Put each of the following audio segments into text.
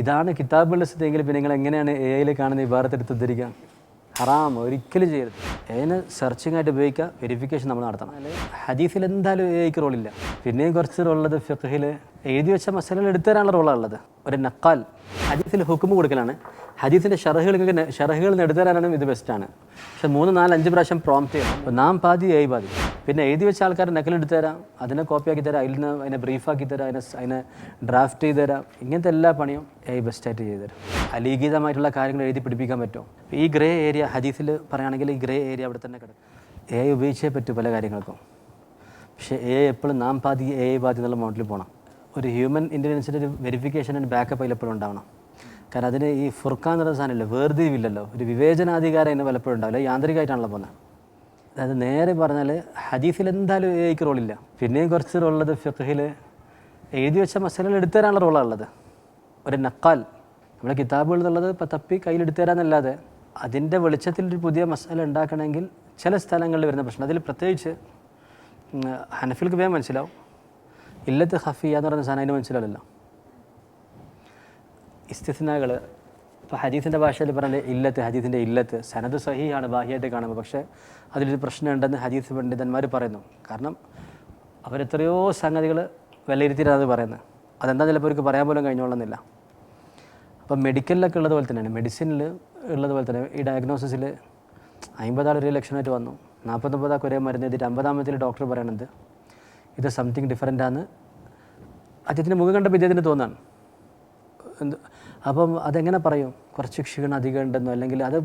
ഇതാണ് കിതാബുകളുടെ സ്ഥിതിയെങ്കിൽ പിന്നെ നിങ്ങൾ എങ്ങനെയാണ് എ ഐയിൽ കാണുന്ന ഇബാറത്തെടുത്ത് ഉദ്ധരിക്കുക? ഹറാം, ഒരിക്കലും ചെയ്യരുത്. എനെ സെർച്ചിങ് ആയിട്ട് ഉപയോഗിക്കുക, വെരിഫിക്കേഷൻ നമ്മൾ നടത്തണം. ഹദീസിൽ എന്തായാലും എ ഐക്ക് റോളില്ല. പിന്നെയും കുറച്ച് റോളുള്ളത് ഫിഖ്ഹിൽ എഴുതി വെച്ച മസലകൾ എടുത്തുതരാനുള്ള റോളാണ് ഉള്ളത്. ഒരു നക്കാൽ ഹദീസിൽ ഹുക്കുമ് കൊടുക്കലാണ്. ഹദീസിൻ്റെ ഷറഹുകൾ എടുത്തുതരാനും ഇത് ബെസ്റ്റാണ്. പക്ഷെ 3, 4, 5 പ്രാവശ്യം പ്രോംപ്റ്റ് ചെയ്യണം. നാം പാതി എ പാതി. പിന്നെ എഴുതി വെച്ച ആൾക്കാർ നക്കലെടുത്ത് തരാം, അതിനെ കോപ്പിയാക്കി തരാം, അതിൽ നിന്ന് അതിനെ ബ്രീഫാക്കി തരാം, അതിനെ ഡ്രാഫ്റ്റ് ചെയ്ത് തരാം. ഇങ്ങനത്തെ എല്ലാ പണിയും എ ബെസ്റ്റായിട്ട് ചെയ്തു തരും. അലീഖിതമായിട്ടുള്ള കാര്യങ്ങൾ എഴുതി പിടിപ്പിക്കാൻ പറ്റും. ഈ ഗ്രേ ഏരിയ ഹദീസിൽ പറയുകയാണെങ്കിൽ ഈ ഗ്രേ ഏരിയ അവിടെ തന്നെ കിടക്കും. എ ഉപയോഗിച്ചേ പറ്റൂ പല കാര്യങ്ങൾക്കും. പക്ഷേ എ എപ്പോഴും നാം പാതി എ പാതി എന്നുള്ള മോഡലിൽ പോകണം. ഒരു ഹ്യൂമൻ ഇൻ്റലിജൻസിൻ്റെ ഒരു വെരിഫിക്കേഷൻ ആൻഡ് ബാക്കപ്പ് അതിൽ എപ്പോഴും ഉണ്ടാവണം. കാരണം അതിന് ഈ ഫുർഖാൻ എന്നുള്ള സാധനമില്ല, വേർതിരിവില്ലല്ലോ, ഒരു വിവേചനാധികാരം അതിന് പലപ്പോഴും ഉണ്ടാവില്ല. യാന്ത്രികമായിട്ടാണല്ലോ പോകുന്നത്. അതായത് നേരെ പറഞ്ഞാൽ ഹദീസിൽ എന്തായാലും എ ഐക്ക് റോളില്ല. പിന്നെയും കുറച്ച് റോളുള്ളത് ഫിഖ്ഹിൽ എഴുതി വെച്ച മസലകൾ എടുത്തുതരാനുള്ള റോളാണ് ഉള്ളത്. ഒരു നക്കാൽ നമ്മുടെ കിതാബുകൾ എന്നുള്ളത് ഇപ്പോൾ തപ്പി കയ്യിലെടുത്തു തരാമെന്നല്ലാതെ അതിൻ്റെ വെളിച്ചത്തിൽ ഒരു പുതിയ മസാല ഉണ്ടാക്കണമെങ്കിൽ ചില സ്ഥലങ്ങളിൽ വരുന്ന പ്രശ്നം. അതിൽ പ്രത്യേകിച്ച് ഹനഫിൽക്ക് വേഗം മനസ്സിലാവും. ഇല്ലത്ത് ഖഫിയ എന്ന് പറയുന്ന സാധനം അതിന് മനസ്സിലാവില്ല. ഇസ്തിസ്നാകൾ ഇപ്പോൾ ഹദീസിൻ്റെ ഭാഷയിൽ പറഞ്ഞാൽ ഇല്ലത്ത്, ഹദീസിൻ്റെ ഇല്ലത്ത് സനദ് സഹിയാണ് ബാഹ്യമായിട്ട് കാണുമ്പോൾ. പക്ഷേ അതിലൊരു പ്രശ്നമുണ്ടെന്ന് ഹദീസ് പണ്ഡിതന്മാർ പറയുന്നു. കാരണം അവരെത്രയോ സംഗതികൾ വിലയിരുത്തിയിട്ടാണ് അത് പറയുന്നത്. അതെന്താ ചിലപ്പോൾ അവർക്ക് പറയാൻ പോലും കഴിഞ്ഞോളുന്നില്ല. അപ്പം മെഡിക്കലിലൊക്കെ ഉള്ളതുപോലെ തന്നെയാണ്, മെഡിസിനിൽ ഉള്ളതുപോലെ തന്നെ ഈ ഡയഗ്നോസിസിൽ 50 ആൾ ഒരേ ലക്ഷണമായിട്ട് വന്നു, 49 ആൾക്ക് ഒരേ മരുന്ന് എഴുതിയിട്ട് 50-ാമത്തിൽ ഡോക്ടർ പറയണത് ഇത് സംതിങ് ഡിഫറൻ്റ് ആണ്. അദ്ദേഹത്തിൻ്റെ മുഖം കണ്ടപ്പോൾ ഇദ്ദേഹത്തിന് തോന്നാണ്. അപ്പം അതെങ്ങനെ പറയും? കുറച്ച് ക്ഷീണം അധികം ഉണ്ടെന്നോ അല്ലെങ്കിൽ അത്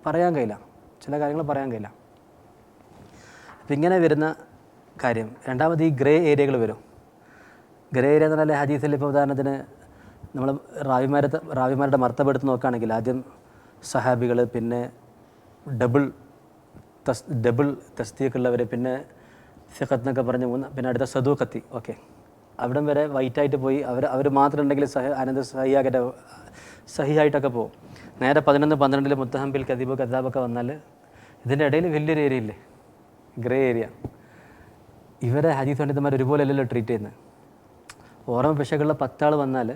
പറയാൻ കഴിയില്ല, ചില കാര്യങ്ങൾ പറയാൻ കഴിയില്ല. അപ്പം ഇങ്ങനെ വരുന്ന കാര്യം. രണ്ടാമത് ഈ ഗ്രേ ഏരിയകൾ വരും. ഗ്രേ ഏരിയ എന്ന് പറഞ്ഞാൽ ഹദീസിൽ ഇപ്പോൾ ഉദാഹരണത്തിന് നമ്മൾ റാവിമാരുടെ മർത്തബ എടുത്ത് നോക്കുകയാണെങ്കിൽ ആദ്യം സഹാബികൾ, പിന്നെ ഡബിൾ തസ്ദീഖുള്ളവർ, പിന്നെ സിഖത്ത് എന്നൊക്കെ പറഞ്ഞ് പിന്നെ അടുത്ത സദൂഖത്തി. ഓക്കെ, അവിടം വരെ വൈറ്റായിട്ട് പോയി അവർ മാത്രം ഉണ്ടെങ്കിൽ അനന്ത സഹിയായിട്ടൊക്കെ പോകും. നേരെ 11, 12 മുത്തഹംബിൽ കദാബൊക്കെ വന്നാൽ ഇതിൻ്റെ ഇടയിൽ വലിയൊരു ഏരിയ ഇല്ലേ, ഗ്രേ ഏരിയ. ഇവരെ ഹദീസ് പണ്ഡിതന്മാർ ഒരുപോലെ അല്ലല്ലോ ട്രീറ്റ് ചെയ്യുന്നത്. ഓർമ്മ പിശകുള്ള 10 ആൾ വന്നാൽ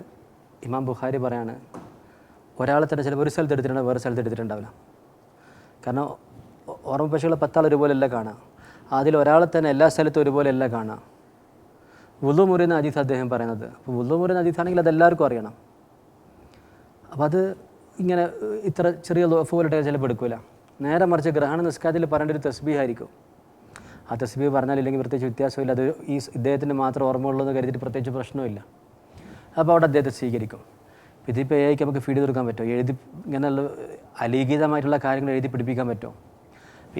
ഇമാം ബുഖാരി പറയാണ് ഒരാളെ തന്നെ ചിലപ്പോൾ ഒരു സ്ഥലത്ത് എടുത്തിട്ടുണ്ടാവും, വേറെ സ്ഥലത്ത് എടുത്തിട്ടുണ്ടാവില്ല. കാരണം ഓർമ്മ പിശകുള്ള 10 ആൾ ഒരുപോലെയല്ല കാണാം. അതിൽ ഒരാളെ തന്നെ എല്ലാ സ്ഥലത്തും ഒരുപോലെയല്ല കാണാം. വുളു മുറിയുന്ന ഹദീസ് അദ്ദേഹം പറയുന്നത്. അപ്പോൾ വുളു മുറിയുന്ന ഹദീസാണെങ്കിൽ അതെല്ലാവർക്കും അറിയണം. അപ്പോൾ അത് ഇങ്ങനെ ഇത്ര ചെറിയ ലോഫ് പോലിട്ട് ചിലപ്പോൾ എടുക്കില്ല. നേരെ മറിച്ച് ഗ്രഹണ നിസ്കാരത്തിൽ പറയേണ്ട ഒരു തസ്ബീഹ് ആയിരിക്കും. ആ തസ്ബീഹ് പറഞ്ഞാലില്ലെങ്കിൽ പ്രത്യേകിച്ച് വ്യത്യാസമില്ല. അത് ഈ ഇദ്ദേഹത്തിന് മാത്രം ഓർമ്മ ഉള്ളതെന്ന് കരുതിയിട്ട് പ്രത്യേകിച്ച് പ്രശ്നമില്ല. അപ്പോൾ അവിടെ അദ്ദേഹത്തെ സ്വീകരിക്കും. ഇതിപ്പോൾ എ ഐക്ക് നമുക്ക് ഫീഡ് കൊടുക്കാൻ പറ്റുമോ? ഇങ്ങനെയുള്ള അലീഖിതമായിട്ടുള്ള കാര്യങ്ങൾ എഴുതി പിടിപ്പിക്കാൻ പറ്റുമോ?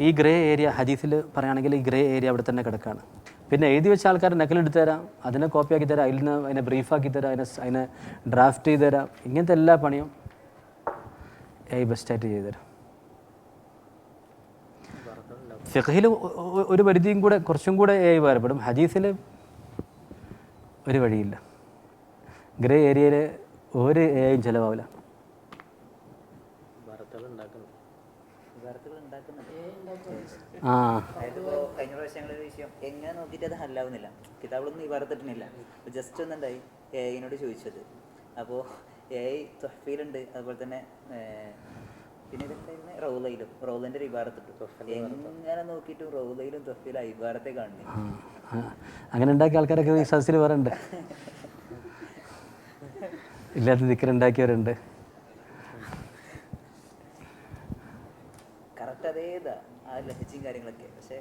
ഈ ഗ്രേ ഏരിയ ഹദീസിൽ പറയുകയാണെങ്കിൽ ഈ ഗ്രേ ഏരിയ അവിടെ തന്നെ കിടക്കുകയാണ്. പിന്നെ എഴുതി വെച്ച ആൾക്കാർ നക്കലെടുത്ത് തരാം, അതിനെ കോപ്പിയാക്കി തരാം, അതിൽ നിന്ന് അതിനെ ബ്രീഫാക്കി തരാം, അതിനെ ഡ്രാഫ്റ്റ് ചെയ്ത് തരാം. ഇങ്ങനത്തെ എല്ലാ പണിയും എ ബെസ്റ്റായിട്ട് ചെയ്തു തരാം. ഫിഖ്ഹിൽ ഒരു പരിധിയും കൂടെ കുറച്ചും കൂടെ എ വേർപ്പെടും. ഹദീസിൽ ഒരു വഴിയില്ല. ഗ്രേ ഏരിയയിൽ ഒരു എയും ചിലവാവില്ല. കഴിഞ്ഞ പ്രാവശ്യം ഞങ്ങളൊരു വിഷയം എങ്ങനെ നോക്കിയിട്ട് അത് ഹല്ലാവുന്നില്ല, കിതാബിലൊന്നും ഈ പറഞ്ഞിട്ടില്ല. ജസ്റ്റ് ഒന്നുണ്ടായി എഐനോട് ചോദിച്ചത്. അപ്പോൾ എ ഐ തൊഹഫയിലുണ്ട്, അതുപോലെ തന്നെ പിന്നെ ഇതെന്തായിരുന്നു റൗലൻ്റെ ഒരു ഇബാറത്തിട്ടു. എങ്ങനെ നോക്കിയിട്ടും റൗലയിലും തൊഹഫയിലും ഇബാറത്തെ കാണുന്നു. അങ്ങനെ ഉണ്ടാക്കിയ ആൾക്കാരൊക്കെ ഈ സദസ്സിൽ പറയുന്നുണ്ട്, ഇല്ലാത്ത ദിക്റുണ്ടാക്കിയവരുണ്ട്. കറക്റ്റ് അതേതാ ആ ലഹജയും കാര്യങ്ങളൊക്കെ. പക്ഷേ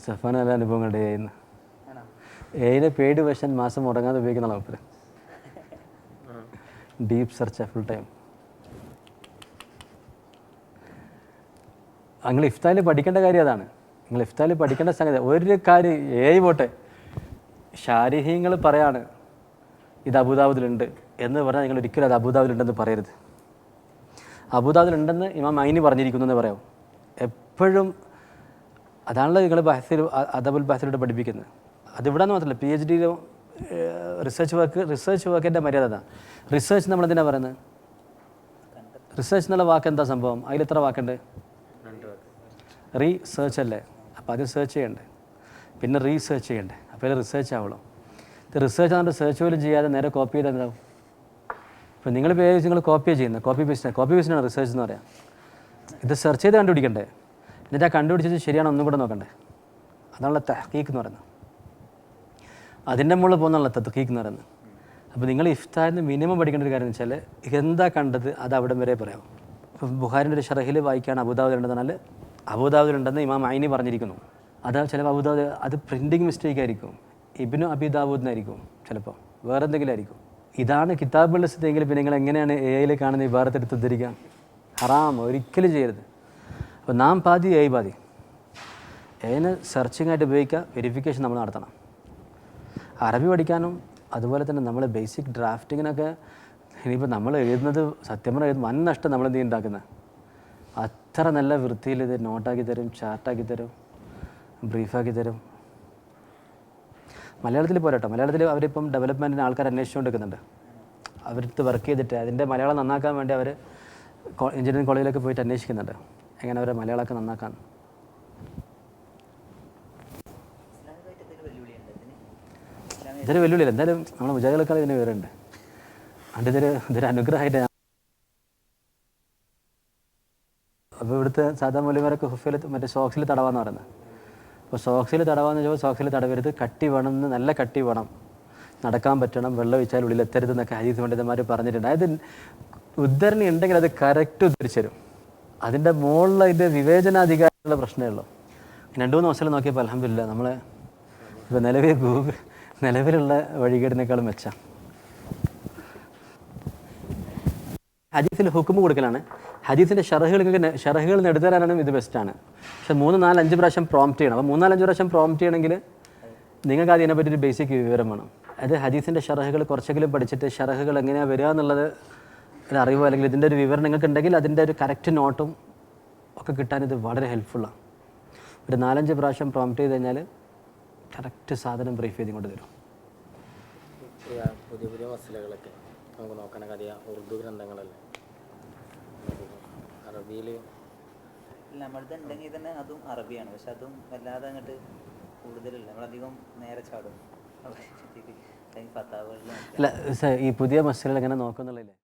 സഫാൻ നല്ല അനുഭവങ്ങളുടെ എഴുന്ന് എയിലെ പെയ്ഡ് വെർഷൻ മാസം ഉറങ്ങാതെ ഉപയോഗിക്കുന്ന ആൾക്കാർ. Deep search full time. നിങ്ങൾ ഇഫ്താലിൽ പഠിക്കേണ്ട കാര്യം അതാണ്. നിങ്ങൾ ഇഫ്താലിൽ പഠിക്കേണ്ട സംഗതി ഒരു കാര്യം ഏയ് പോട്ടെ, ഷാരിഹീങ്ങൾ പറയാണ് ഇത് അബൂദാവൂദിലുണ്ട് എന്ന് പറഞ്ഞാൽ നിങ്ങൾ ഒരിക്കലും അത് അബൂദാവൂദിലുണ്ടെന്ന് പറയരുത്. അബൂദാവൂദിലുണ്ടെന്ന് ഇമാം ഐനി പറഞ്ഞിരിക്കുന്നു എന്ന് പറയാം. എപ്പോഴും അതാണല്ലോ നിങ്ങൾ ബഹസിൽ അദബുൽ ബഹസിലൂടെ പഠിപ്പിക്കുന്നത്. അതിവിടെ നിന്ന് മാത്രമല്ല, PhD റിസർച്ച് വർക്കിൻ്റെ മര്യാദ അതാണ്. റിസർച്ച് നമ്മളെന്തിനാണ് പറയുന്നത്? റിസർച്ച് എന്നുള്ള വാക്ക് എന്താ സംഭവം? അതിലെത്ര വാക്കുണ്ട്? റീസേർച്ച് അല്ലേ? അപ്പോൾ അത് സെർച്ച് ചെയ്യണ്ടേ, പിന്നെ റീസേർച്ച് ചെയ്യണ്ടേ, അപ്പോൾ അതിൽ റിസർച്ച് ആവുള്ളൂ. ഇത് റിസർച്ച് എന്നിട്ട് സെർച്ച് പോലും ചെയ്യാതെ നേരെ കോപ്പി ചെയ്താൽ എന്താവും? ഇപ്പോൾ നിങ്ങൾ പേജ് നിങ്ങൾ കോപ്പി ചെയ്യുന്നത് കോപ്പി പേസ്റ്റിനാണ് റിസർച്ച് എന്ന് പറയാം. ഇത് സെർച്ച് ചെയ്ത് കണ്ടുപിടിക്കണ്ടേ, എന്നിട്ട് ആ കണ്ടുപിടിച്ചത് ശരിയാണോ ഒന്നും കൂടെ നോക്കണ്ടേ. അതാണല്ലോ തഹ്ഖീഖ് എന്ന് പറയുന്നത്. അതിൻ്റെ മുകളിൽ പോകുന്നുള്ള തഹ്ഖീഖ് എന്ന് പറയുന്നത്. അപ്പോൾ നിങ്ങൾ ഇഫ്താറിന് മിനിമം പഠിക്കേണ്ട ഒരു കാര്യം എന്ന് വെച്ചാൽ എന്താ കണ്ടത് അത് അവിടം വരെ പറയാം. ഇപ്പോൾ ബുഖാരിൻ്റെ ഒരു ഷറഹിൽ വായിക്കുകയാണ് അബൂദാവൂദിലുണ്ടെന്ന് പറഞ്ഞാൽ അബൂദാവൂദിലുണ്ടെന്ന് ഇമാം ഐനി പറഞ്ഞിരിക്കുന്നു. അത് ചിലപ്പോൾ അബൂദാവൂദ് അത് പ്രിൻറ്റിങ് മിസ്റ്റേക്ക് ആയിരിക്കും, ഇബ്നു അബി ദാവൂദിനായിരിക്കും, ചിലപ്പോൾ വേറെ എന്തെങ്കിലും ആയിരിക്കും. ഇതാണ് കിതാബുൽ ലിസ്തെങ്കിൽ പിന്നെ നിങ്ങൾ എങ്ങനെയാണ് എയിൽ കാണുന്ന ഇബാറത്ത് എടുത്ത് ഉദ്ധരിക്കുക? ഹറാം, ഒരിക്കലും ചെയ്യരുത്. അപ്പോൾ നാം പാതി എ പാതി. എനെ സെർച്ചിങ് ആയിട്ട് ഉപയോഗിക്കുക, വെരിഫിക്കേഷൻ നമ്മൾ നടത്തണം. അറബി പഠിക്കാനും അതുപോലെ തന്നെ നമ്മൾ ബേസിക് ഡ്രാഫ്റ്റിങ്ങിനൊക്കെ ഇനിയിപ്പോൾ നമ്മൾ എഴുതുന്നത് സത്യം പറഞ്ഞാൽ വൻ നഷ്ടം നമ്മളെന്ത് ഉണ്ടാക്കുന്നത്. അത്ര നല്ല വൃത്തിയിൽ ഇത് നോട്ടാക്കി തരും, ചാർട്ടാക്കി തരും, ബ്രീഫാക്കി തരും. മലയാളത്തിൽ പോരാട്ടോ, മലയാളത്തിൽ അവരിപ്പം ഡെവലപ്മെൻറ്റിന് ആൾക്കാർ അന്വേഷിച്ചുകൊണ്ടിരിക്കുന്നുണ്ട്. അവരടുത്ത് വർക്ക് ചെയ്തിട്ട് അതിൻ്റെ മലയാളം നന്നാക്കാൻ വേണ്ടി അവർ എഞ്ചിനീയറിംഗ് കോളേജിലൊക്കെ പോയിട്ട് അന്വേഷിക്കുന്നുണ്ട് എങ്ങനെ അവരെ മലയാളമൊക്കെ നന്നാക്കാൻ. ഇതൊരു വെല്ലുവിളിയില്ല, എന്തായാലും നമ്മുടെ മുജാഹിദുകൾക്കാണ് ഇതിന് വിവരമുണ്ട്. അതുകൊണ്ട് ഇതൊരു അനുഗ്രഹമായിട്ട്. അപ്പോൾ ഇവിടുത്തെ സാധാ മൗലവിമാരൊക്കെ ഹുഫയിൽ മറ്റേ സോക്സിൽ തടവാന്ന് പറയുന്നത്. അപ്പോൾ സോക്സിൽ തടവാന്ന് വെച്ചാൽ സോക്സിൽ തടവരുത്, കട്ടി വേണം, നല്ല കട്ടി വേണം, നടക്കാൻ പറ്റണം, വെള്ളം ഒഴിച്ചാൽ ഉള്ളിൽ എത്തരുത് എന്നൊക്കെ ഹദീസ് പണ്ഡിതന്മാർ പറഞ്ഞിട്ടുണ്ട്. അതായത് ഉദ്ധരണി ഉണ്ടെങ്കിൽ അത് കറക്റ്റ് ഉദ്ധരിച്ചു തരും. അതിൻ്റെ മുകളിൽ അതിൻ്റെ വിവേചനാധികാരമുള്ള പ്രശ്നമേ ഉള്ളൂ. 2-3 ദിവസം നോക്കിയപ്പോൾ അൽഹംദുലില്ലാ നമ്മൾ ഇപ്പോൾ നിലവിലുള്ള വഴികേടിനേക്കാളും മെച്ചം. ഹദീസിൽ ഹുക്കുമ് കൊടുക്കലാണ്. ഹദീസിൻ്റെ ഷറഹുകൾ എടുത്തുതരാനാണ് ഇത് ബെസ്റ്റാണ്. പക്ഷേ 3, 4, 5 പ്രാവശ്യം പ്രോംപ്റ്റ് ചെയ്യണം. അപ്പോൾ 3, 4, 5 പ്രാവശ്യം പ്രോംപ്റ്റ് ചെയ്യണമെങ്കിൽ നിങ്ങൾക്ക് അതിനെപ്പറ്റി ഒരു ബേസിക് വിവരം വേണം. അത് ഹദീസിൻ്റെ ഷറഹുകൾ കുറച്ചെങ്കിലും പഠിച്ചിട്ട് ഷറഹുകൾ എങ്ങനെയാണ് വരിക എന്നുള്ളത് ഒരു അറിവോ അല്ലെങ്കിൽ ഇതിൻ്റെ ഒരു വിവരം നിങ്ങൾക്ക് ഉണ്ടെങ്കിൽ അതിൻ്റെ ഒരു കറക്റ്റ് നോട്ടും ഒക്കെ കിട്ടാൻ ഇത് വളരെ ഹെൽപ്ഫുള്ളാണ്. ഒരു 4-5 പ്രാവശ്യം പ്രോംപ്റ്റ് ചെയ്ത് കഴിഞ്ഞാൽ കറക്റ്റ് സാധനം ബ്രീഫ് ചെയ്ത് കൊണ്ട് തരും. പുതിയ പുതിയ മസലകളൊക്കെ നമുക്ക് നോക്കാനൊക്കെ അറിയാം. ഉറുദു ഗ്രന്ഥങ്ങളല്ലേ, അറബിയിൽ നമ്മളത് ഉണ്ടെങ്കിൽ തന്നെ അതും അറബിയാണ്. പക്ഷെ അതും വല്ലാതെ അങ്ങോട്ട് കൂടുതലില്ല, നമ്മളധികം നേരെ ചാടും. അല്ല ഈ പുതിയ മസലകൾ എങ്ങനെ നോക്കുന്നുള്ളില്ലേ.